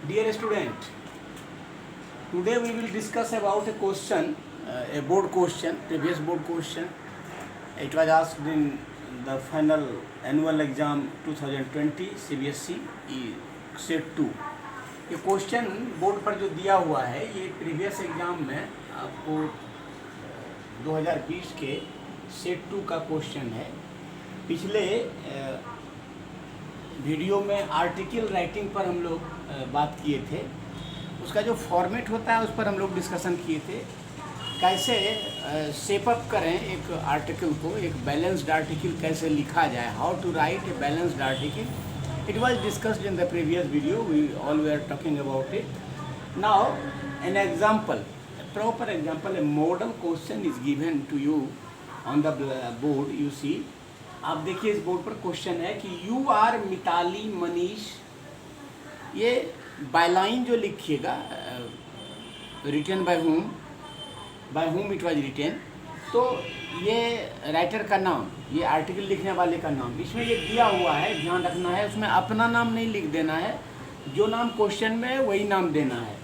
Dear student, today we will discuss about a question, a board question, previous board question. It was asked in the final annual exam 2020 CBSE set 2. ये question board पर जो दिया हुआ है ये previous exam में आपको 2020 के सेट 2 का क्वेश्चन है. पिछले वीडियो में आर्टिकल राइटिंग पर हम लोग बात किए थे. उसका जो फॉर्मेट होता है उस पर हम लोग डिस्कशन किए थे. कैसे शेप अप करें एक आर्टिकल को, एक बैलेंस्ड आर्टिकल कैसे लिखा जाए, how to write a balanced article. It was discussed in the previous video. We all were talking about it. Now, an example, a proper example, a model question is given to you on the board. You see, आप देखिए इस board पर question है कि you are Mitali Manish. ये byline जो लिखिएगा, written by whom it was written. तो ये राइटर का नाम, ये आर्टिकल लिखने वाले का नाम, इसमें ये दिया हुआ है, ध्यान रखना है. उसमें अपना नाम नहीं लिख देना है, जो नाम क्वेश्चन में है वही नाम देना है.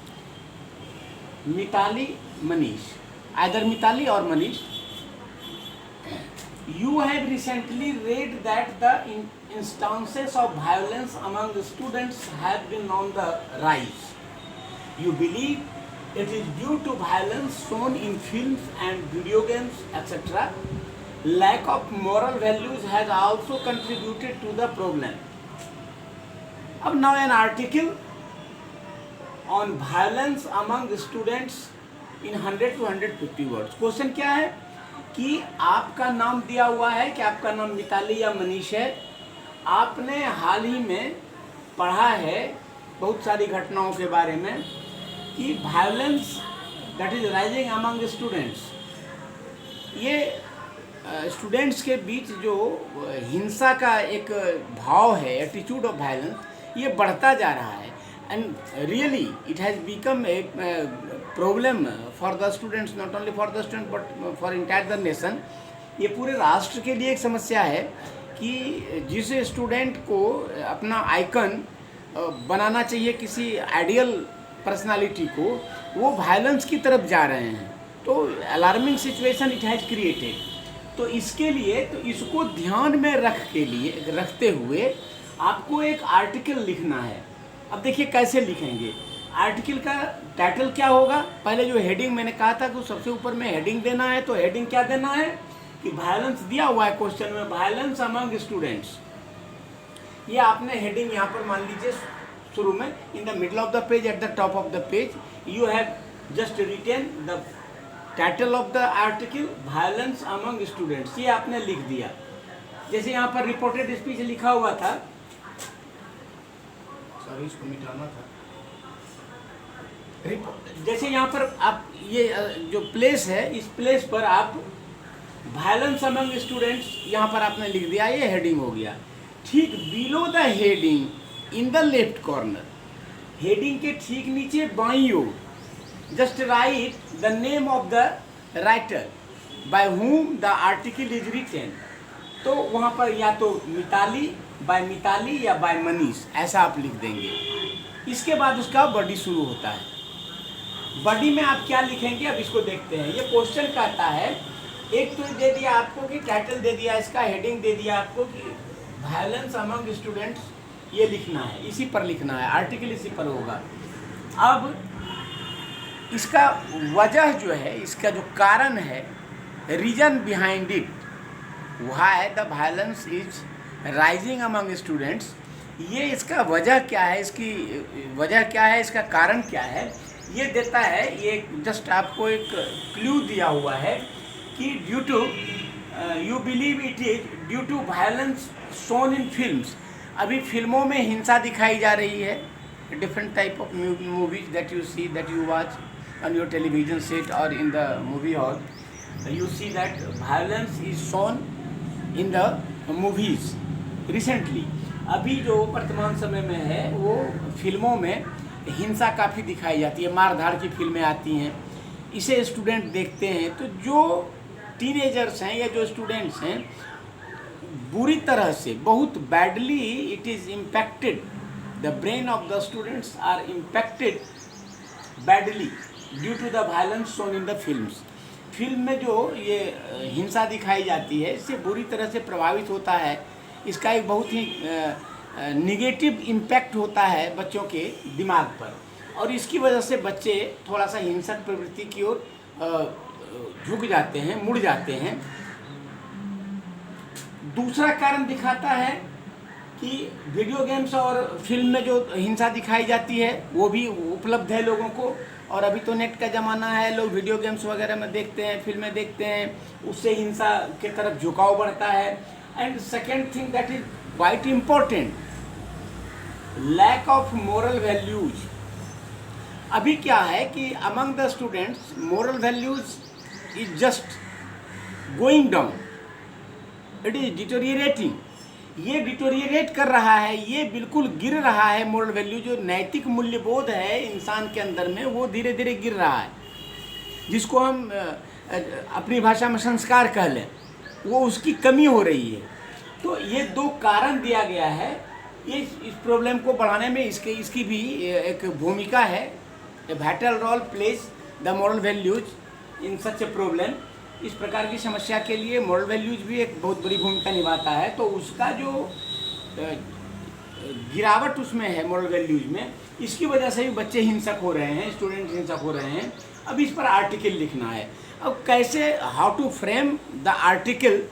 मिताली मनीष, आइदर मिताली और Manish. You have recently read that the instances of violence among the students have been on the rise. You believe it is due to violence shown in films and video games, etc. Lack of moral values has also contributed to the problem. अब now an article on violence among the students in 100 to 150 words. Question क्या है कि आपका नाम दिया हुआ है कि आपका नाम मिताली या मनीष है. आपने हाल ही में पढ़ा है बहुत सारी घटनाओं के बारे में कि violence that is rising among students, ये स्टूडेंट्स के बीच जो हिंसा का एक भाव है, एटीट्यूड ऑफ वायलेंस, ये बढ़ता जा रहा है. And really it has become a problem for the students, not only for the student but for entire the nation. ये पूरे राष्ट्र के लिए एक समस्या है कि जिस स्टूडेंट को अपना आइकन बनाना चाहिए, किसी आइडियल पर्सनालिटी को, वो वायलेंस की तरफ जा रहे हैं. तो alarming situation it has created. तो इसके लिए, तो इसको ध्यान में रखते हुए आपको एक आर्टिकल लिखना है. अब देखिए कैसे लिखेंगे. आर्टिकल का टाइटल क्या होगा. पहले जो हेडिंग मैंने कहा था कि सबसे ऊपर में हेडिंग देना है. तो हेडिंग क्या देना है कि वायलेंस दिया हुआ है क्वेश्चन में, वायलेंस अमंग स्टूडेंट्स. ये आपने हेडिंग यहाँ पर मान लीजिए शुरू में, in the middle of the page, at the top of the page, you have just written the title of the article, violence among students. ये आपने लिख दिया. जैसे यहाँ पर रिपोर्टेड स्पीच लिखा हुआ था, सॉरी इसको मिटाना था. जैसे यहाँ पर आप ये जो प्लेस है, इस प्लेस पर आप वायलेंस अमंग स्टूडेंट्स यहाँ पर आपने लिख दिया. ये हेडिंग हो गया. ठीक below the heading in the left corner, heading के ठीक नीचे बाईं ओर, just right the name of the writer by whom the article is written. तो वहाँ पर या तो मिताली, बाय मिताली या बाय मनीष, ऐसा आप लिख देंगे. इसके बाद उसका बॉडी शुरू होता है. बॉडी में आप क्या लिखेंगे, अब इसको देखते हैं. ये क्वेश्चन कहता है, एक तो दे दिया आपको कि टाइटल दे दिया, इसका हेडिंग दे दिया आपको कि वायलेंस अमंग स्टूडेंट्स, ये लिखना है, इसी पर लिखना है, आर्टिकल इसी पर होगा. अब इसका वजह जो है, इसका जो कारण है, reason behind it, why the violence is rising among students, ये इसका वजह क्या है, इसकी वजह क्या है, इसका कारण क्या है, ये देता है. ये जस्ट आपको एक क्लू दिया हुआ है कि due to, you believe it is due to violence shown in films. अभी फिल्मों में हिंसा दिखाई जा रही है. Different type of movies that you see, that you watch on your television set और in the movie hall, you see that violence is shown in the movies recently. अभी जो वर्तमान समय में है वो फिल्मों में हिंसा काफ़ी दिखाई जाती है, मारधाड़ की फिल्में आती हैं, इसे स्टूडेंट देखते हैं. तो जो टीनेजर्स हैं या जो स्टूडेंट्स हैं, बुरी तरह से, बहुत badly it is impacted the brain of the students are impacted badly due to the violence shown in the films. Film में जो ये हिंसा दिखाई जाती है इससे बुरी तरह से प्रभावित होता है. इसका एक बहुत ही निगेटिव इम्पैक्ट होता है बच्चों के दिमाग पर, और इसकी वजह से बच्चे थोड़ा सा हिंसक प्रवृत्ति की ओर झुक जाते हैं, मुड़ जाते हैं. दूसरा कारण दिखाता है कि वीडियो गेम्स और फिल्म में जो हिंसा दिखाई जाती है वो भी उपलब्ध है लोगों को, और अभी तो नेट का ज़माना है, लोग वीडियो गेम्स वगैरह में देखते हैं, फिल्में देखते हैं, उससे हिंसा के तरफ झुकाव बढ़ता है. And second thing that is quite important, lack of moral values. अभी क्या है कि among the students moral values is just going down, it is deteriorating. ये डिटोरिएट कर रहा है, ये बिल्कुल गिर रहा है. मोरल वैल्यू जो नैतिक मूल्यबोध है इंसान के अंदर में वो धीरे धीरे गिर रहा है, जिसको हम अपनी भाषा में संस्कार कह लें, वो उसकी कमी हो रही है. तो ये दो कारण दिया गया है. ये इस प्रॉब्लम को बढ़ाने में इसकी भी एक भूमिका है. A vital role plays the moral values in such a problem. इस प्रकार की समस्या के लिए मोरल वैल्यूज भी एक बहुत बड़ी भूमिका निभाता है. तो उसका जो गिरावट उसमें है मोरल वैल्यूज में, इसकी वजह से भी बच्चे हिंसक हो रहे हैं, स्टूडेंट हिंसक हो रहे हैं. अब इस पर आर्टिकल लिखना है. अब कैसे, how to frame the article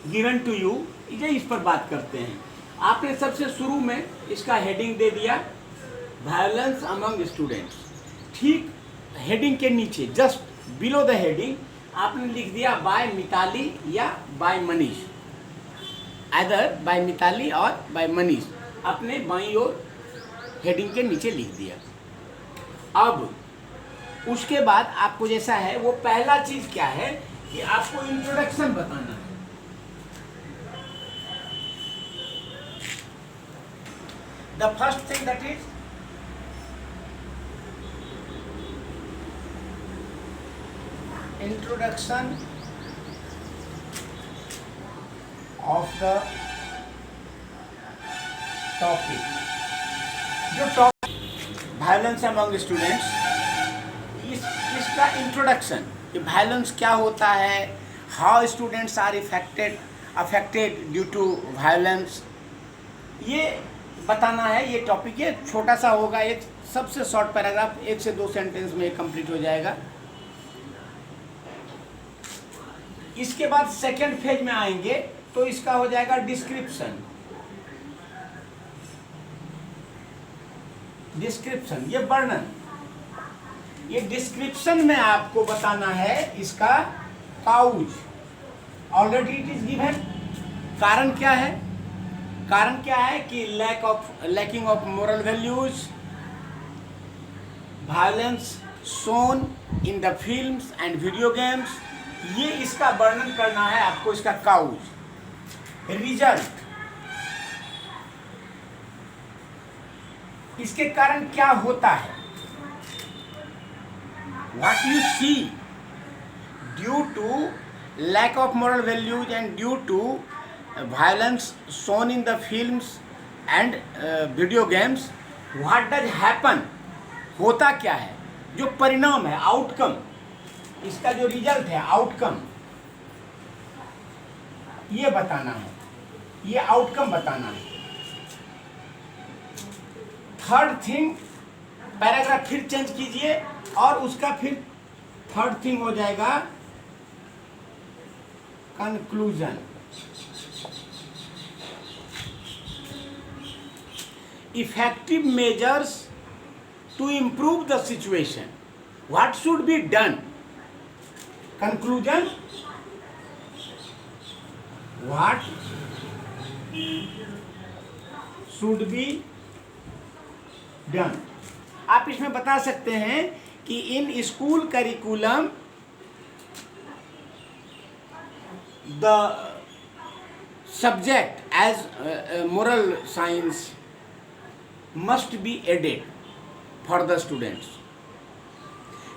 given to you, ये इस पर बात करते हैं. आपने सबसे शुरू में इसका हेडिंग दे दिया, वायलेंस अमंग स्टूडेंट्स. ठीक हेडिंग के नीचे जस्ट बिलो द हेडिंग आपने लिख दिया बाय मिताली या by Manish, either by Mitali और बाय मनीष. आपने बाईं ओर हेडिंग के नीचे लिख दिया. अब उसके बाद आपको जैसा है वो पहला चीज क्या है कि आपको इंट्रोडक्शन बताना है. The first thing that is introduction of the topic. जो टॉपिक वायलेंस अमंग स्टूडेंट्स, इसका इंट्रोडक्शन कि वायलेंस क्या होता है, how students are affected due to violence, ये बताना है. ये टॉपिक ये छोटा सा होगा, एक सबसे शॉर्ट पैराग्राफ, 1 से 2 सेंटेंस में कंप्लीट हो जाएगा. इसके बाद सेकेंड फेज में आएंगे तो इसका हो जाएगा डिस्क्रिप्शन. ये वर्णन. ये डिस्क्रिप्शन में आपको बताना है इसका cause. Already it is given. कारण क्या है? कारण क्या है कि lacking of moral values, violence shown in the films and video games. ये इसका वर्णन करना है आपको, इसका काउज. रिजल्ट, इसके कारण क्या होता है. What you see due to lack of moral values and due to violence shown in the films and video games. What does happen, होता क्या है, जो परिणाम है, आउटकम, इसका जो रिजल्ट है, आउटकम, ये बताना है, ये आउटकम बताना है. थर्ड थिंग, पैराग्राफ फिर चेंज कीजिए और उसका फिर थर्ड थिंग हो जाएगा conclusion. Effective measures to improve the situation. What should be done? Conclusion, what should be done. आप इसमें बता सकते हैं कि in school curriculum the subject as moral science must be added for the students.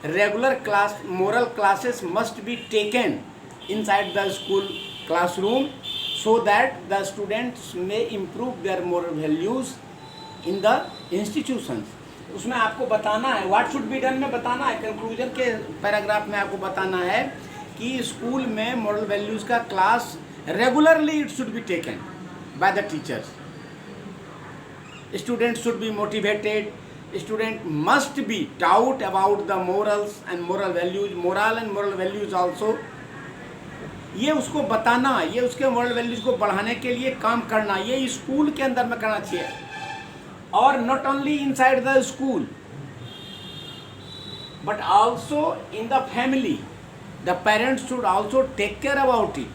Regular moral classes must be taken inside the school classroom so that the students may improve their moral values in the institutions. उसमें आपको बताना है what should be done में बताना है, conclusion के paragraph में आपको बताना है कि स्कूल में मॉरल वैल्यूज़ का class regularly it should be taken by the teachers. Student should be motivated, student must be taught about the morals and moral values, moral and moral values also। ये उसको बताना, ये उसके moral values को बढ़ाने के लिए काम करना, ये स्कूल के अंदर में करना चाहिए। और not only inside the school but also in the family, the parents should also take care about it।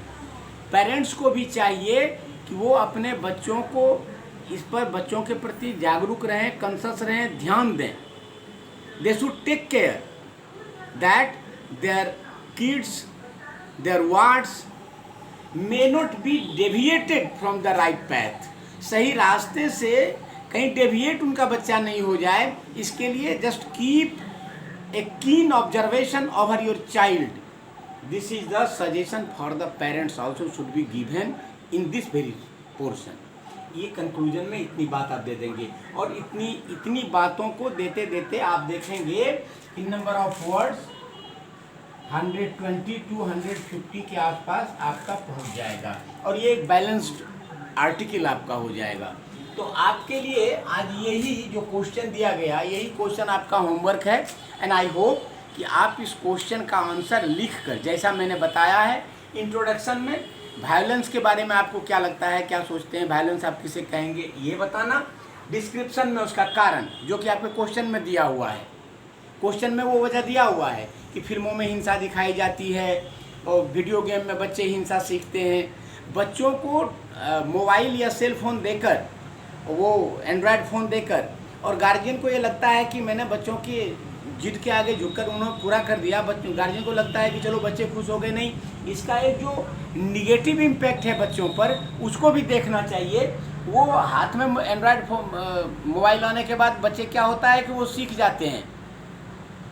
Parents को भी चाहिए कि वो अपने बच्चों को इस पर, बच्चों के प्रति जागरूक रहें, कंसस रहें, ध्यान दें। They should take care that their kids, their words may not be deviated from the right path. सही रास्ते से कहीं डेविएट उनका बच्चा नहीं हो जाए, इसके लिए जस्ट कीप ए कीन observation over your child. This is the suggestion for the parents also should be given in this very portion. ये कंक्लूजन में इतनी बात आप दे देंगे, और इतनी बातों को देते देते आप देखेंगे कि नंबर ऑफ वर्ड्स 120 to 150 के आसपास आपका पहुंच जाएगा, और ये एक बैलेंस्ड आर्टिकल आपका हो जाएगा। तो आपके लिए आज यही जो क्वेश्चन दिया गया, यही क्वेश्चन आपका होमवर्क है। एंड आई होप कि आप इस क्वेश्चन का आंसर लिख कर, जैसा मैंने बताया है इंट्रोडक्शन में, वायलेंस के बारे में आपको क्या लगता है, क्या सोचते हैं, वायलेंस आप किसे कहेंगे, ये बताना। डिस्क्रिप्शन में उसका कारण जो कि आपके क्वेश्चन में दिया हुआ है, क्वेश्चन में वो वजह दिया हुआ है कि फिल्मों में हिंसा दिखाई जाती है और वीडियो गेम में बच्चे हिंसा सीखते हैं। बच्चों को मोबाइल या सेल फोन देकर, वो एंड्रॉयड फ़ोन देकर, और गार्जियन को ये लगता है कि मैंने बच्चों की जिद के आगे झुककर उन्होंने पूरा कर दिया, बच्चों गार्जियन को लगता है कि चलो बच्चे खुश हो गए। नहीं, इसका एक जो निगेटिव इम्पैक्ट है बच्चों पर, उसको भी देखना चाहिए। वो हाथ में एंड्रॉयड मोबाइल आने के बाद बच्चे क्या होता है कि वो सीख जाते हैं,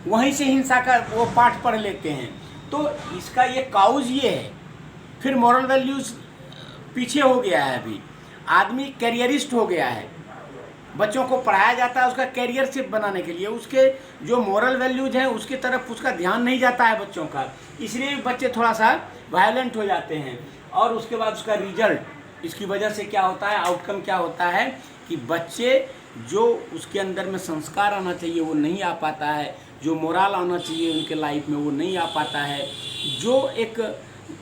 वहीं से हिंसा का वो पाठ पढ़ लेते हैं। तो इसका ये काउज ये है। फिर मॉरल वैल्यूज़ पीछे हो गया है, अभी आदमी कैरियरिस्ट हो गया है। बच्चों को पढ़ाया जाता है उसका कैरियर सिर्फ बनाने के लिए, उसके जो मॉरल वैल्यूज हैं उसकी तरफ उसका ध्यान नहीं जाता है बच्चों का, इसलिए बच्चे थोड़ा सा वायलेंट हो जाते हैं। और उसके बाद उसका रिजल्ट, इसकी वजह से क्या होता है, आउटकम क्या होता है कि बच्चे जो उसके अंदर में संस्कार आना चाहिए वो नहीं आ पाता है, जो मोरल आना चाहिए उनके लाइफ में वो नहीं आ पाता है, जो एक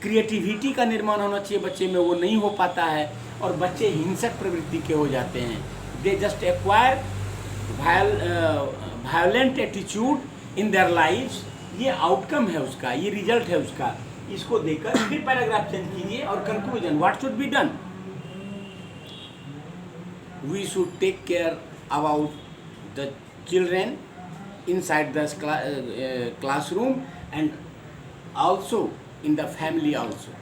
क्रिएटिविटी का निर्माण होना चाहिए बच्चे में वो नहीं हो पाता है, और बच्चे हिंसक प्रवृत्ति के हो जाते हैं। They just acquire violent attitude in their lives। ये आउटकम है उसका, ये रिजल्ट है उसका। इसको देखकर फिर पैराग्राफ चेंज कीजिए और conclusion, what should be done. We should take care about the children inside the classroom and also in the family also।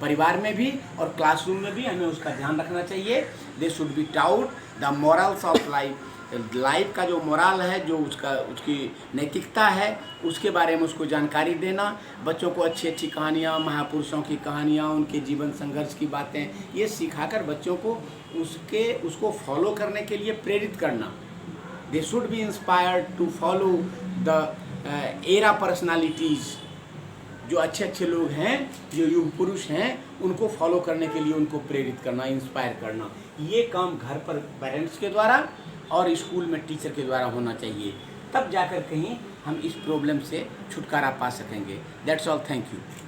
परिवार में भी और क्लासरूम में भी हमें उसका ध्यान रखना चाहिए। दे should B taut the morals of life. Life का जो मोरल है, जो उसकी नैतिकता है, उसके बारे में उसको जानकारी देना। बच्चों को अच्छी अच्छी कहानियाँ, महापुरुषों की कहानियाँ, उनके जीवन संघर्ष की बातें, ये सिखाकर बच्चों को उसको फॉलो करने के लिए प्रेरित करना। They should be inspired to follow the era personalities. जो अच्छे अच्छे लोग हैं, जो युग पुरुष हैं, उनको फॉलो करने के लिए उनको प्रेरित करना, इंस्पायर करना। ये काम घर पर पेरेंट्स के द्वारा और स्कूल में टीचर के द्वारा होना चाहिए, तब जाकर कहीं हम इस प्रॉब्लम से छुटकारा पा सकेंगे। That's all, thank you.